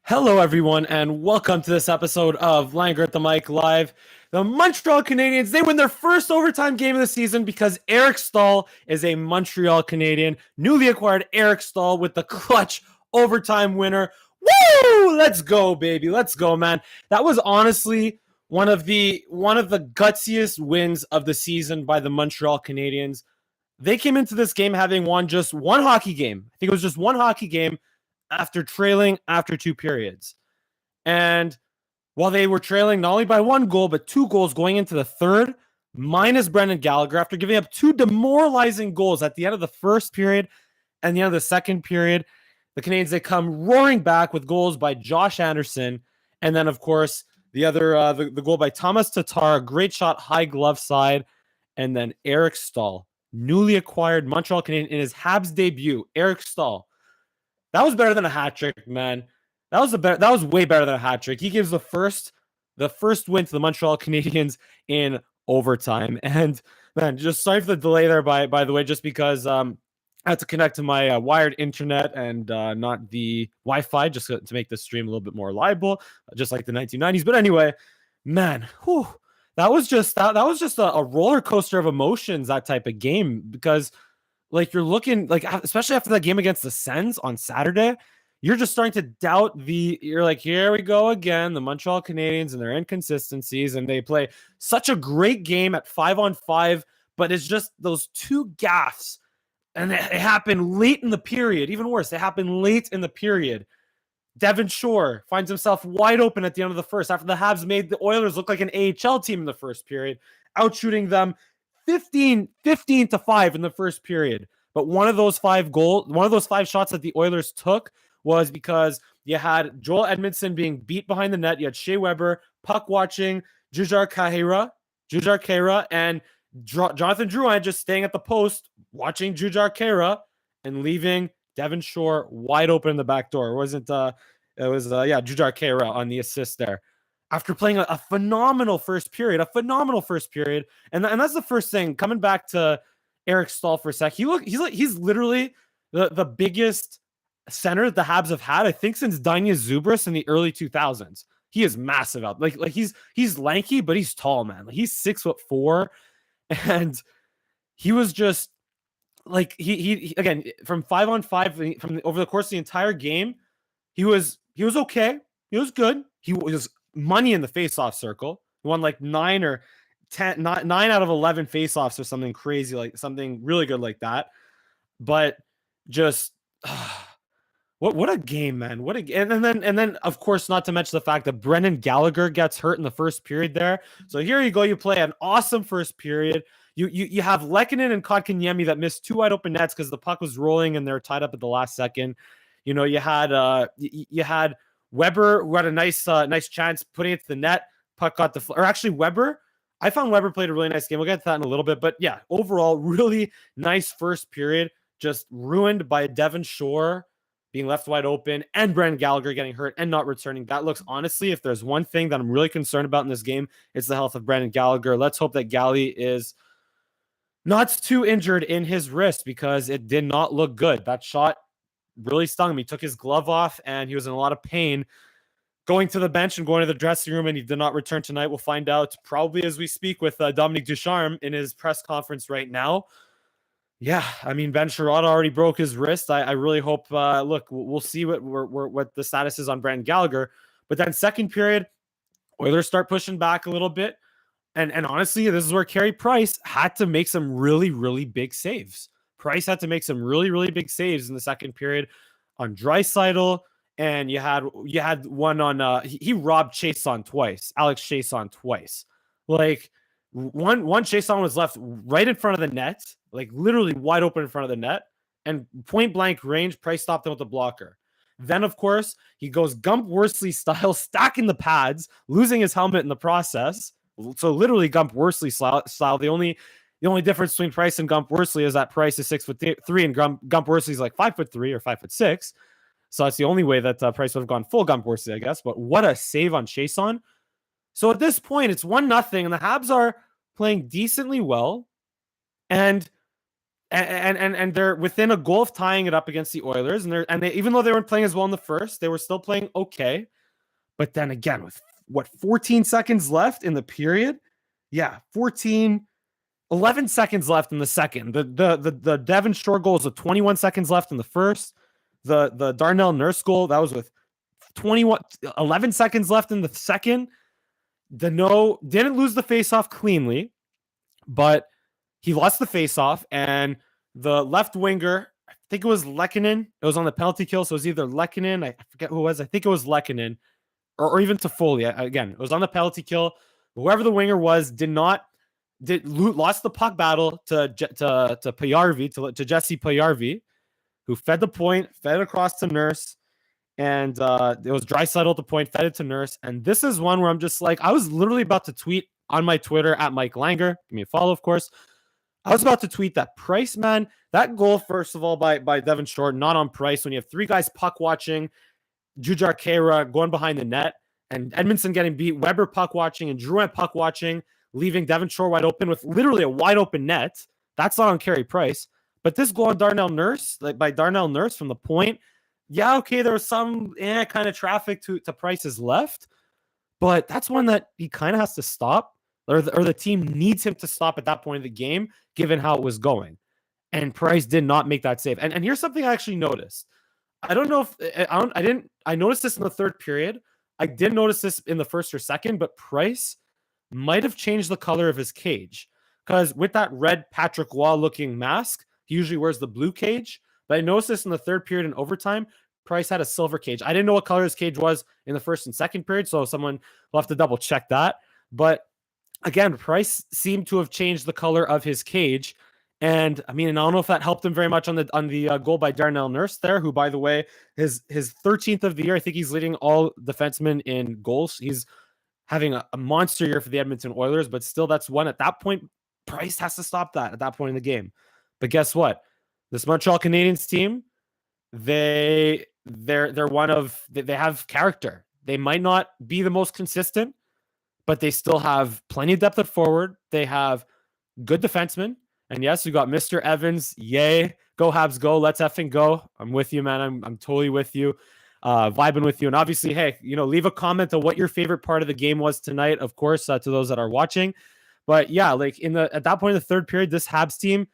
Hello, everyone, and welcome to this episode of Langer at the Mic Live. The Montreal Canadiens, they win their first overtime game of the season because Eric Staal is a Montreal Canadien. Newly acquired Eric Staal with the clutch overtime winner. Woo! Let's go, baby. Let's go, man. That was honestly one of the gutsiest wins of the season by the Montreal Canadiens. They came into this game having won just one hockey game. I think it was just one hockey game after trailing after two periods. And while they were trailing not only by one goal, but two goals going into the third, minus Brendan Gallagher, after giving up two demoralizing goals at the end of the first period and the end of the second period, the Canadiens, they come roaring back with goals by Josh Anderson. And then, of course, the other, the goal by Thomas Tatar, great shot, high glove side. And then Eric Staal, newly acquired Montreal Canadien in his Habs debut, Eric Staal. That was better than a hat trick, man. That was way better than a hat trick. He gives the first win to the Montreal Canadiens in overtime. And man, just sorry for the delay there. By the way, just because I had to connect to my wired internet and not the Wi-Fi, just to make the stream a little bit more reliable, just like the 1990s. But anyway, man, that was just a roller coaster of emotions. That type of game, because like you're looking like, especially after that game against the Sens on Saturday, you're just starting to doubt you're like, here we go again, the Montreal Canadiens and their inconsistencies. And they play such a great game at 5-on-5, but it's just those two gaffes. And it happened late in the period. Even worse, it happened late in the period. Devin Shore finds himself wide open at the end of the first after the Habs made the Oilers look like an AHL team in the first period, outshooting them 15-5 in the first period. But one of those five shots that the Oilers took was because you had Joel Edmondson being beat behind the net. You had Shea Weber puck watching Jujhar Khaira, and Jonathan Drouin just staying at the post watching Jujhar Khaira and leaving Devin Shore wide open in the back door. It was Jujhar Khaira on the assist there. After playing a phenomenal first period. And that's the first thing. Coming back to Eric Staal for a sec, he's literally the biggest center that the Habs have had, I think, since Danya Zubris in the early 2000s. He is massive out. Like he's lanky, but he's tall, man. Like he's 6'4", and he was just like he again from 5-on-5 from over the course of the entire game. He was okay. He was good. He was money in the face-off circle. He won like 9 out of 11 face-offs or something crazy, like something really good like that. But just what a game, man. And then of course, not to mention the fact that Brendan Gallagher gets hurt in the first period there. So here you go, you play an awesome first period. You have Lehkonen and Kotkaniemi that missed two wide open nets because the puck was rolling and they're tied up at the last second. You know, you had Weber, who had a nice chance putting it to the net. Puck got or actually Weber. I found Weber played a really nice game. We'll get to that in a little bit. But yeah, overall, really nice first period. Just ruined by Devin Shore being left wide open and Brendan Gallagher getting hurt and not returning. That looks, honestly, if there's one thing that I'm really concerned about in this game, it's the health of Brendan Gallagher. Let's hope that Gally is not too injured in his wrist, because it did not look good. That shot really stung him. He took his glove off and he was in a lot of pain going to the bench and going to the dressing room, and he did not return tonight. We'll find out probably as we speak with Dominique Ducharme in his press conference right now. Yeah, I mean, Ben Sherrod already broke his wrist. I really hope, look, we'll see what the status is on Brendan Gallagher. But then second period, Oilers start pushing back a little bit. And honestly, this is where Carey Price had to make some really, really big saves. Price had to make some really, really big saves in the second period on Draisaitl, and you had one on he robbed Chiasson twice, Alex Chiasson twice. Like one Chiasson was left right in front of the net, like literally wide open in front of the net, and point blank range. Price stopped him with the blocker. Then, of course, he goes Gump Worsley style, stacking the pads, losing his helmet in the process. So literally Gump Worsley style. The only difference between Price and Gump Worsley is that Price is 6'3" and Gump Worsley is like 5'3" or 5'6". So that's the only way that Price would have gone full Gump Worsley, I guess. But what a save on Chiasson. So at this point, it's 1-0, and the Habs are playing decently well. And and they're within a goal of tying it up against the Oilers, and they even though they weren't playing as well in the first, they were still playing okay. But then again, with 14 seconds left in the period, 11 seconds left in the second. The Devon Shore goal was with 21 seconds left in the first. The Darnell Nurse goal, that was with 11 seconds left in the second. Danault didn't lose the faceoff cleanly, but he lost the faceoff, and the left winger, I think it was Lehkonen. It was on the penalty kill, so it was either Lehkonen, I forget who it was. I think it was Lehkonen, or even Toffoli. Again, it was on the penalty kill. Whoever the winger was lost the puck battle to Pajärvi, to Jesse Pajärvi, who fed the point, fed across to Nurse, and it was Draisaitl at the point, fed it to Nurse. And this is one where I'm just like, I was literally about to tweet on my Twitter at Mike Langer. Give me a follow, of course. I was about to tweet that Price, man, that goal, first of all, by Devon Shore, not on Price, when you have three guys puck watching, Jujhar Khaira going behind the net, and Edmondson getting beat, Weber puck watching, and Drouin puck watching, leaving Devon Shore wide open with literally a wide open net. That's not on Carey Price. But this goal on Darnell Nurse, by Darnell Nurse from the point, okay, there was some kind of traffic to Price's left, but that's one that he kind of has to stop, or the team needs him to stop at that point of the game, given how it was going. And Price did not make that save. And here's something I actually noticed. I don't know if I noticed this in the third period. I did notice this in the first or second, but Price might have changed the color of his cage, because with that red Patrick Waugh looking mask, he usually wears the blue cage. But I noticed this in the third period in overtime. Price had a silver cage. I didn't know what color his cage was in the first and second period, so someone will have to double check that. But again, Price seemed to have changed the color of his cage. And I mean, I don't know if that helped him very much on the goal by Darnell Nurse there, who, by the way, his 13th of the year. I think he's leading all defensemen in goals. He's having a monster year for the Edmonton Oilers, but still, that's one at that point. Price has to stop that at that point in the game. But guess what? This Montreal Canadiens team, they're one of, they have character. They might not be the most consistent, but they still have plenty of depth at forward. They have good defensemen. And yes, we got Mr. Evans. Yay. Go Habs, go. Let's effing go. I'm with you, man. I'm totally with you. Vibing with you. And obviously, hey, leave a comment on what your favorite part of the game was tonight, of course, to those that are watching. But yeah, like at that point in the third period, this Habs team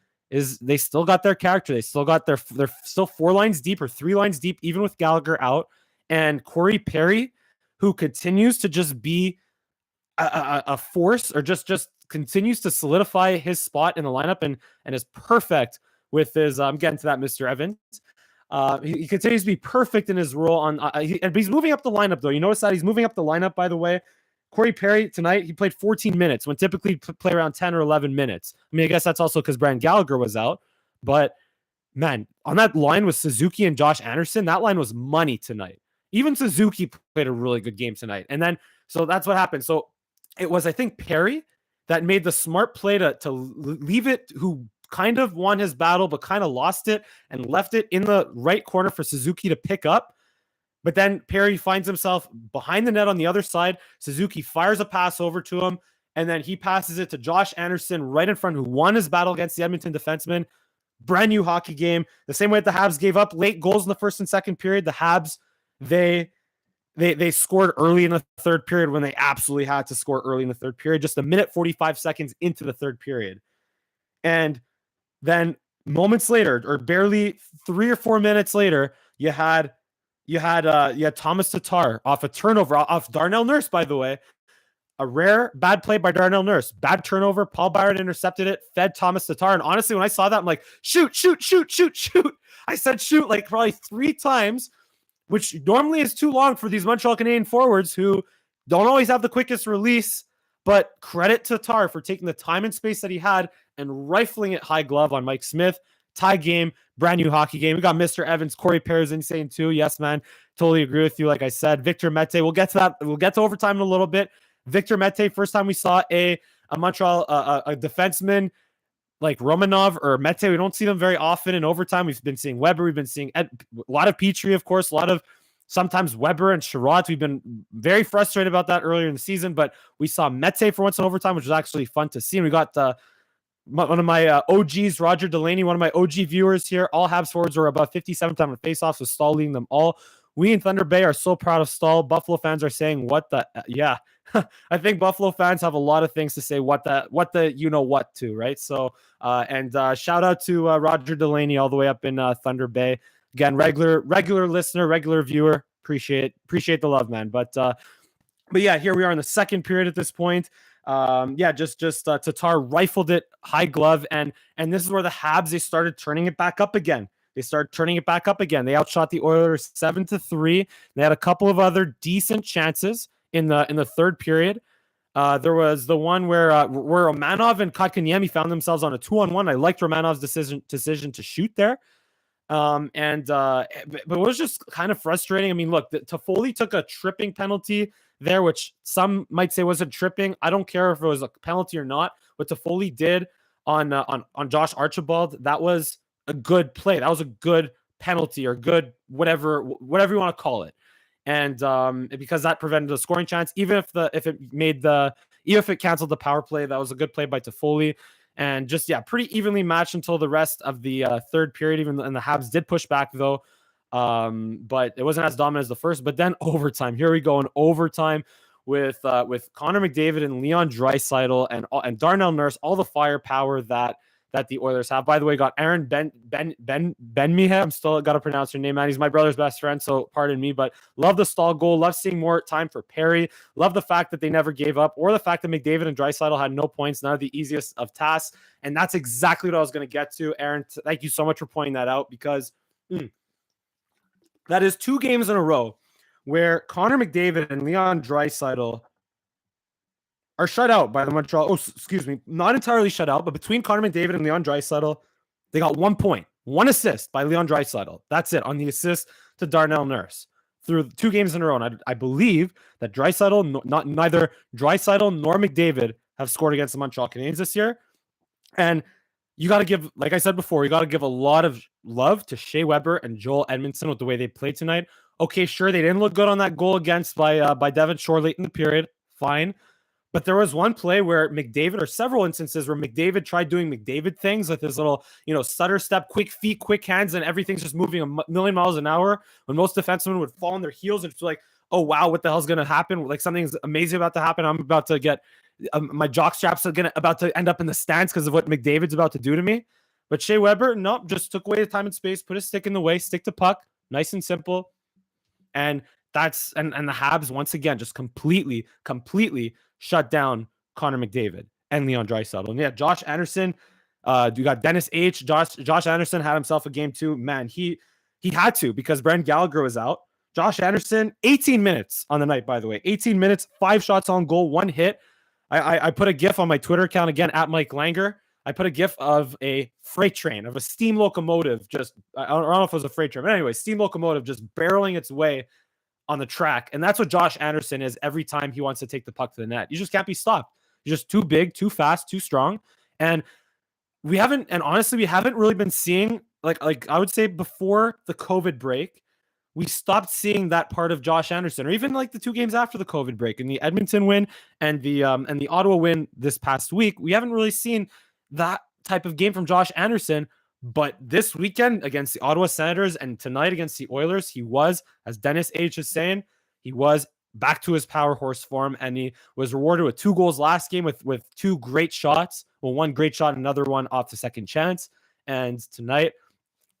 they still got their character. They still got they're still 4 lines deep or 3 lines deep, even with Gallagher out. And Corey Perry, who continues to just be a force, or just continues to solidify his spot in the lineup, and is perfect with his, I'm getting to that, Mr. Evans. He continues to be perfect in his role and he's moving up the lineup, though. You notice that he's moving up the lineup, by the way. Corey Perry tonight, he played 14 minutes when typically play around 10 or 11 minutes. I mean, I guess that's also because Brendan Gallagher was out. But man, on that line with Suzuki and Josh Anderson, that line was money tonight. Even Suzuki played a really good game tonight. And then, so that's what happened. So it was, I think, Perry that made the smart play to leave it, who kind of won his battle, but kind of lost it and left it in the right corner for Suzuki to pick up. But then Perry finds himself behind the net on the other side. Suzuki fires a pass over to him, and then he passes it to Josh Anderson right in front, who won his battle against the Edmonton defenseman. Brand new hockey game. The same way that the Habs gave up late goals in the first and second period, the Habs, they scored early in the third period when they absolutely had to score early in the third period, just a minute 45 seconds into the third period. And then moments later, or barely 3 or 4 minutes later, you had Thomas Tatar off a turnover off Darnell Nurse, by the way. A rare bad play by Darnell Nurse. Bad turnover. Paul Byron intercepted it, fed Thomas Tatar. And honestly, when I saw that, I'm like, shoot. I said shoot like probably 3 times, which normally is too long for these Montreal Canadiens forwards who don't always have the quickest release. But credit to Tatar for taking the time and space that he had and rifling it high glove on Mike Smith. Tie game, brand new hockey game. We got Mr. Evans. Corey Perry is insane too. Yes, man. Totally agree with you. Like I said, Victor Mete. We'll get to that. We'll get to overtime in a little bit. Victor Mete, first time we saw a Montreal a defenseman like Romanov or Mete. We don't see them very often in overtime. We've been seeing Weber. We've been seeing a lot of Petrie, of course. A lot of sometimes Weber and Sherrod. We've been very frustrated about that earlier in the season, but we saw Mete for once in overtime, which was actually fun to see. And we got one of my OGs, Roger Delaney, one of my OG viewers here. All Habs forwards are above 57 time on faceoffs, with Staal leading them all. We in Thunder Bay are so proud of Staal. Buffalo fans are saying, "What the?" Yeah, I think Buffalo fans have a lot of things to say. What the you know what to, right? So, and shout out to Roger Delaney all the way up in Thunder Bay. Again, regular listener, regular viewer. Appreciate the love, man. But yeah, here we are in the second period at this point. Tatar rifled it high glove, and this is where the Habs, they started turning it back up again. They outshot the Oilers 7-3. They had a couple of other decent chances in the third period. There was the one where Romanov and Kotkaniemi found themselves on a 2-on-1. I liked Romanov's decision to shoot there. But it was just kind of frustrating. I mean, look, Toffoli took a tripping penalty there, which some might say wasn't tripping. I don't care if it was a penalty or not. What Toffoli did on Josh Archibald, that was a good play. That was a good penalty, or good whatever you want to call it. And because that prevented a scoring chance, even if it canceled the power play, that was a good play by Toffoli. And just, pretty evenly matched until the rest of the third period. And the Habs did push back, though. But it wasn't as dominant as the first. But then overtime. Here we go in overtime with Connor McDavid and Leon Draisaitl and Darnell Nurse, all the firepower that the Oilers have. By the way, got Aaron Benmihe. I'm still got to pronounce your name, man. He's my brother's best friend, so pardon me. But love the Staal goal. Love seeing more time for Perry. Love the fact that they never gave up, or the fact that McDavid and Draisaitl had no points. None of the easiest of tasks. And that's exactly what I was going to get to, Aaron. Thank you so much for pointing that out, because that is 2 games in a row where Connor McDavid and Leon Draisaitl are shut out by the Montreal. Oh, excuse me. Not entirely shut out, but between Connor McDavid and Leon Draisaitl, they got 1 point, 1 assist by Leon Draisaitl. That's it on the assist to Darnell Nurse through 2 games in a row. And I believe that neither Draisaitl nor McDavid have scored against the Montreal Canadiens this year. And you got to give, like I said before, you got to give a lot of love to Shea Weber and Joel Edmondson with the way they played tonight. Okay, sure, they didn't look good on that goal against by Devon Shore late in the period. Fine. But there was one play where McDavid, or several instances where McDavid tried doing McDavid things with his little, stutter step, quick feet, quick hands, and everything's just moving a million miles an hour, when most defensemen would fall on their heels. And it's like, oh, wow, what the hell's going to happen? Like, something's amazing about to happen. I'm about to get my jock straps are about to end up in the stands because of what McDavid's about to do to me. But Shea Weber, nope, just took away the time and space, put a stick in the way, stick to puck, nice and simple. And that's, and the Habs, once again, just completely shut down Connor McDavid and Leon Draisaitl. And yeah, Josh Anderson, you got Dennis H. Josh Anderson had himself a game too. Man, he had to, because Brendan Gallagher was out. Josh Anderson, 18 minutes on the night, by the way. 18 minutes, 5 shots on goal, 1 hit. I put a GIF on my Twitter account, again, at Mike Langer. I put a GIF of a freight train, of a steam locomotive, I don't know if it was a freight train, but anyway, steam locomotive just barreling its way on the track. And that's what Josh Anderson is every time he wants to take the puck to the net. You just can't be stopped. You're just too big, too fast, too strong. And honestly, we haven't really been seeing, like I would say before the COVID break, we stopped seeing that part of Josh Anderson, or even like the 2 games after the COVID break, and the Edmonton win and the Ottawa win this past week. We haven't really seen that type of game from Josh Anderson. But this weekend against the Ottawa Senators and tonight against the Oilers, he was, as Dennis H. is saying, he was back to his power horse form, and he was rewarded with 2 goals last game with 2 great shots. Well, 1 great shot, another one off the second chance. And tonight,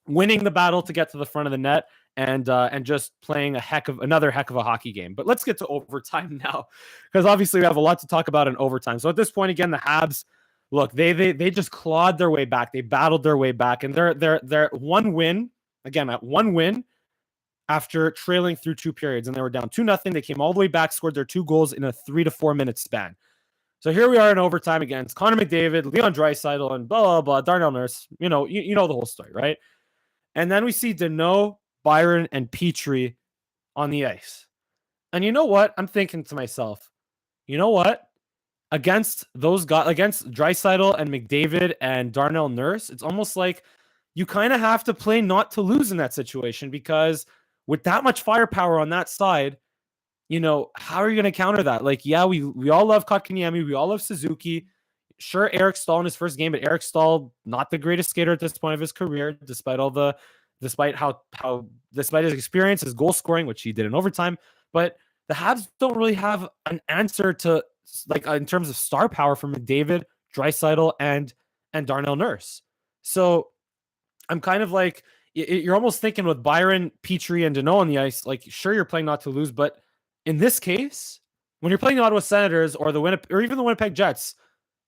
winning the battle to get to the front of the net and just playing another heck of a hockey game. But let's get to overtime now, because obviously we have a lot to talk about in overtime. So at this point, again, the Habs, look, they just clawed their way back. They battled their way back, and they're 1 win, again, at 1 win after trailing through 2 periods, and they were down 2-0. They came all the way back, scored their 2 goals in a 3 to 4 minute span. So here we are in overtime against Connor McDavid, Leon Draisaitl, and blah blah blah, Darnell Nurse. You know the whole story, right? And then we see Deneau, Byron, and Petrie on the ice. And you know what? I'm thinking to myself, you know what? Against those guys, against Draisaitl and McDavid and Darnell Nurse, it's almost like you kind of have to play not to lose in that situation, because with that much firepower on that side, how are you going to counter that? Like, yeah, we all love Kotkaniemi, we all love Suzuki. Sure, Eric Staal in his first game, but Eric Staal, not the greatest skater at this point of his career, despite his experience, his goal scoring, which he did in overtime. But the Habs don't really have an answer to, like, in terms of star power from McDavid, Draisaitl, and Darnell Nurse. So I'm kind of like, you're almost thinking with Byron, Petrie, and Danault on the ice, like, sure, you're playing not to lose, but in this case, when you're playing the Ottawa Senators or even the Winnipeg Jets,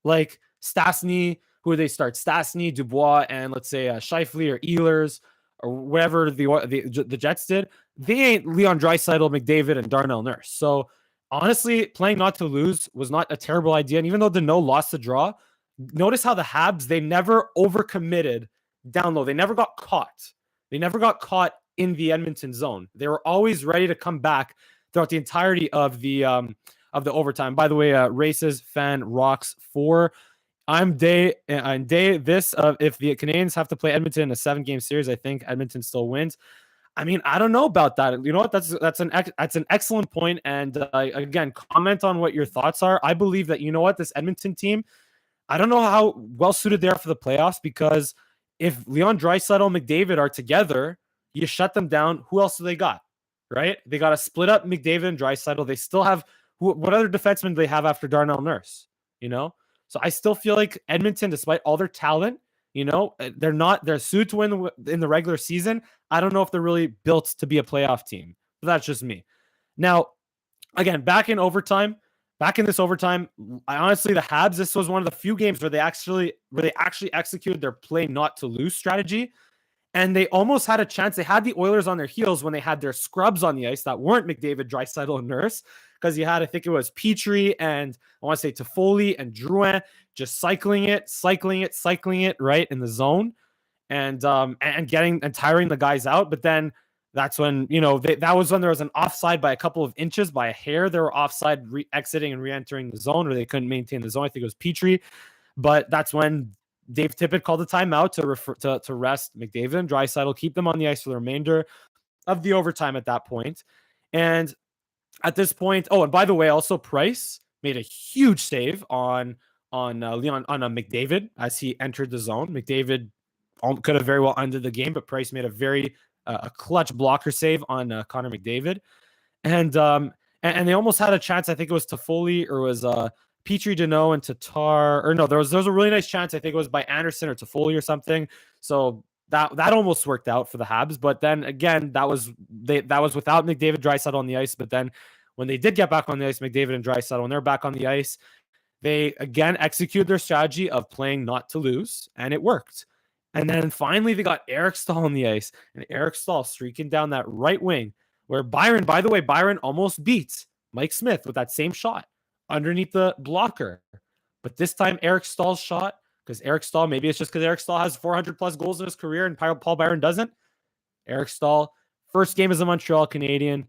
like Stastny, who do they start? Stastny, Dubois, and let's say Scheifele or Ehlers or whatever the Jets did. They ain't Leon Draisaitl, McDavid, and Darnell Nurse. So honestly, playing not to lose was not a terrible idea. And even though Danault lost the draw, notice how the Habs, they never overcommitted down low. They never got caught. They never got caught in the Edmonton zone. They were always ready to come back throughout the entirety of the overtime. By the way, Races Fan Rocks 4. I'm day this. If the Canadiens have to play Edmonton in a 7-game series, I think Edmonton still wins. I mean, I don't know about that. You know what? That's an excellent point. And again, comment on what your thoughts are. I believe that, you know what, this Edmonton team, I don't know how well suited they are for the playoffs, because if Leon Draisaitl and McDavid are together, you shut them down. Who else do they got? Right? They got to split up McDavid and Draisaitl. They still have, what other defensemen do they have after Darnell Nurse? You know? So I still feel like Edmonton, despite all their talent, you know, they're suited to win in the regular season. I don't know if they're really built to be a playoff team. But that's just me. Now, again, back in this overtime, honestly, the Habs, this was one of the few games where they actually executed their play not to lose strategy. And they almost had a chance. They had the Oilers on their heels when they had their scrubs on the ice that weren't McDavid, Draisaitl, and Nurse, because you had, I think it was Petrie and I want to say Toffoli and Drouin just cycling it right in the zone, and tiring the guys out. But then that's when, you know, that was when there was an offside by a couple of inches, by a hair. They were offside exiting and re-entering the zone, or they couldn't maintain the zone. I think it was Petrie. But that's when Dave Tippett called a timeout to rest McDavid and Draisaitl, keep them on the ice for the remainder of the overtime at that point. And at this point, and by the way, also Price made a huge save on McDavid as he entered the zone. McDavid could have very well ended the game, but Price made a very a clutch blocker save on Connor McDavid. And they almost had a chance. I think it was Toffoli or was Petrie, Danault, and Tatar. Or no, there was a really nice chance. I think it was by Anderson or Toffoli or something. So that almost worked out for the Habs. But then again, that was without McDavid, Draisaitl on the ice. But then when they did get back on the ice, McDavid and Draisaitl, when they're back on the ice, they again executed their strategy of playing not to lose, and it worked. And then finally, they got Eric Staal on the ice, and Eric Staal streaking down that right wing, where Byron almost beats Mike Smith with that same shot underneath the blocker. But this time, Eric Staal's shot, because Eric Staal, maybe it's just because Eric Staal has 400 plus goals in his career and Paul Byron doesn't. Eric Staal, first game as a Montreal Canadien.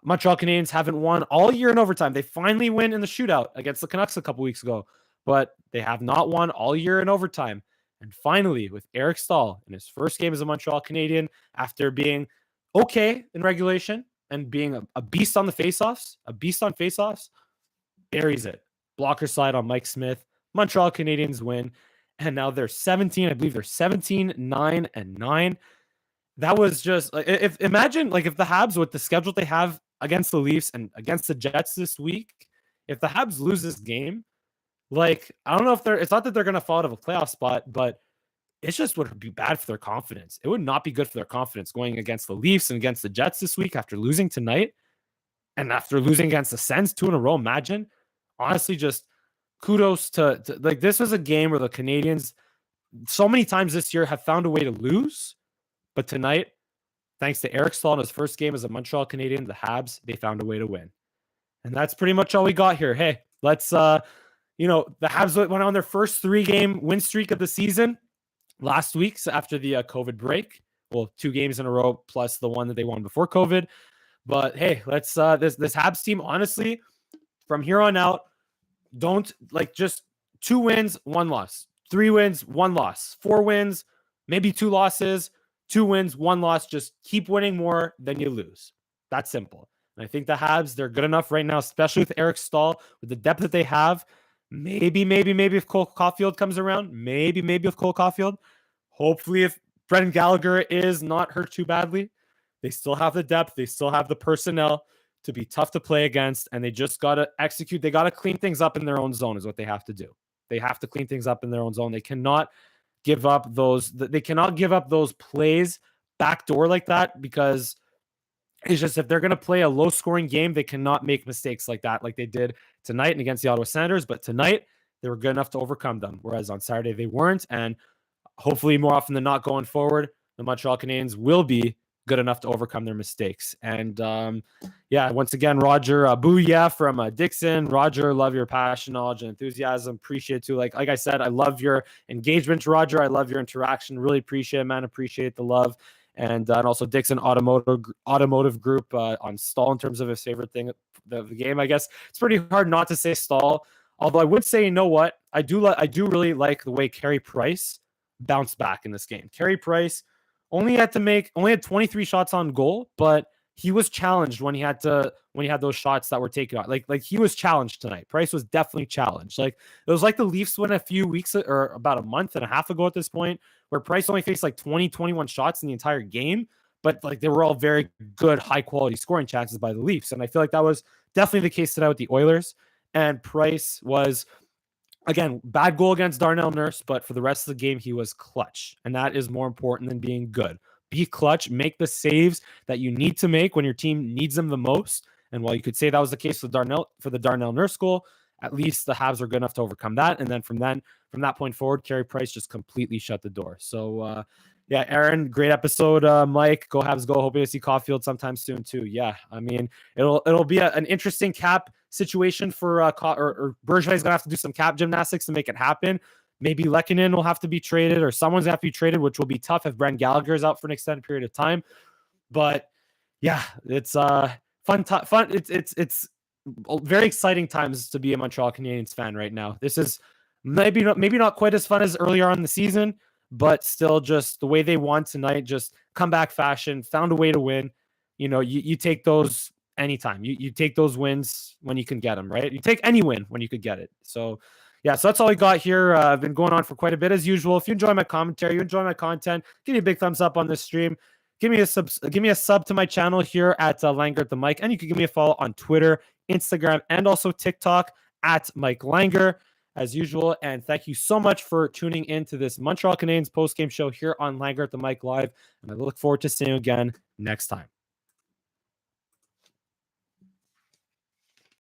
Montreal Canadiens haven't won all year in overtime. They finally win in the shootout against the Canucks a couple weeks ago, but they have not won all year in overtime. And finally, with Eric Staal in his first game as a Montreal Canadien, after being okay in regulation and being a beast on the faceoffs, buries it. Blocker slide on Mike Smith. Montreal Canadiens win. And now they're 17, 9, and 9. That was just, imagine if the Habs, with the schedule they have against the Leafs and against the Jets this week, if the Habs lose this game, I don't know if it's not that they're going to fall out of a playoff spot, but it just would be bad for their confidence. It would not be good for their confidence going against the Leafs and against the Jets this week after losing tonight and after losing against the Sens 2 in a row. Imagine, honestly, just kudos to this was a game where the Canadiens so many times this year have found a way to lose. But tonight, thanks to Eric Staal in his first game as a Montreal Canadien, the Habs, they found a way to win. And that's pretty much all we got here. Hey, let's, the Habs went on their first 3-game win streak of the season last week after the COVID break. Well, 2 games in a row plus the one that they won before COVID. But hey, let's, this Habs team, honestly, from here on out, don't just 2 wins, 1 loss, 3 wins, 1 loss, 4 wins, maybe 2 losses. 2 wins, 1 loss. Just keep winning more than you lose. That's simple. And I think the Habs, they're good enough right now, especially with Eric Staal, with the depth that they have. Maybe if Cole Caulfield comes around, maybe if Cole Caulfield. Hopefully, if Brendan Gallagher is not hurt too badly, they still have the depth, they still have the personnel to be tough to play against, and they just got to execute. They got to clean things up in their own zone is what they have to do. They have to clean things up in their own zone. They cannot give up those plays backdoor like that, because it's just, if they're going to play a low scoring game, they cannot make mistakes like that, like they did tonight and against the Ottawa Senators. But tonight they were good enough to overcome them, whereas on Saturday they weren't. And hopefully more often than not going forward, the Montreal Canadiens will be good enough to overcome their mistakes. And once again, Roger, booyah from Dixon. Roger, love your passion, knowledge, and enthusiasm. Appreciate it too. Like I said, I love your engagement, Roger. I love your interaction. Really appreciate it, man. Appreciate the love. And also Dixon Automotive Group on Staal in terms of his favorite thing of the game. I guess it's pretty hard not to say Staal. Although I would say, you know what? I do really like the way Carey Price bounced back in this game. Carey Price only had 23 shots on goal, but he was challenged when he had those shots that were taken out. Like he was challenged tonight. Price was definitely challenged. Like it was like the Leafs win a few weeks or about a month and a half ago at this point, where Price only faced like 21 shots in the entire game, but like they were all very good, high quality scoring chances by the Leafs. And I feel like that was definitely the case today with the Oilers. And Price was, again, bad goal against Darnell Nurse, but for the rest of the game, he was clutch. And that is more important than being good. Be clutch, make the saves that you need to make when your team needs them the most. And while you could say that was the case for the Darnell Nurse goal, at least the Habs are good enough to overcome that. And then from that point forward, Carey Price just completely shut the door. So, Aaron, great episode. Mike, go Habs, go. Hoping to see Caulfield sometime soon too. Yeah, I mean, it'll be an interesting cap situation for or Bergevin's gonna have to do some cap gymnastics to make it happen. Maybe Lehkonen will have to be traded, or someone's gonna have to be traded, which will be tough if Brendan Gallagher is out for an extended period of time. But yeah, it's fun. It's very exciting times to be a Montreal Canadiens fan right now. This is maybe not quite as fun as earlier on in the season, but still just the way they won tonight, just comeback fashion, found a way to win. You know, you take those anytime. You take those wins when you can get them, right? You take any win when you could get it. So yeah, so that's all we got here. I've been going on for quite a bit as usual. If you enjoy my commentary, you enjoy my content, give me a big thumbs up on this stream. Give me a sub to my channel here at Langer the Mike, and you can give me a follow on Twitter, Instagram, and also TikTok at Mike Langer as usual. And thank you so much for tuning in to this Montreal Canadiens postgame show here on Langer the Mike Live. And I look forward to seeing you again next time.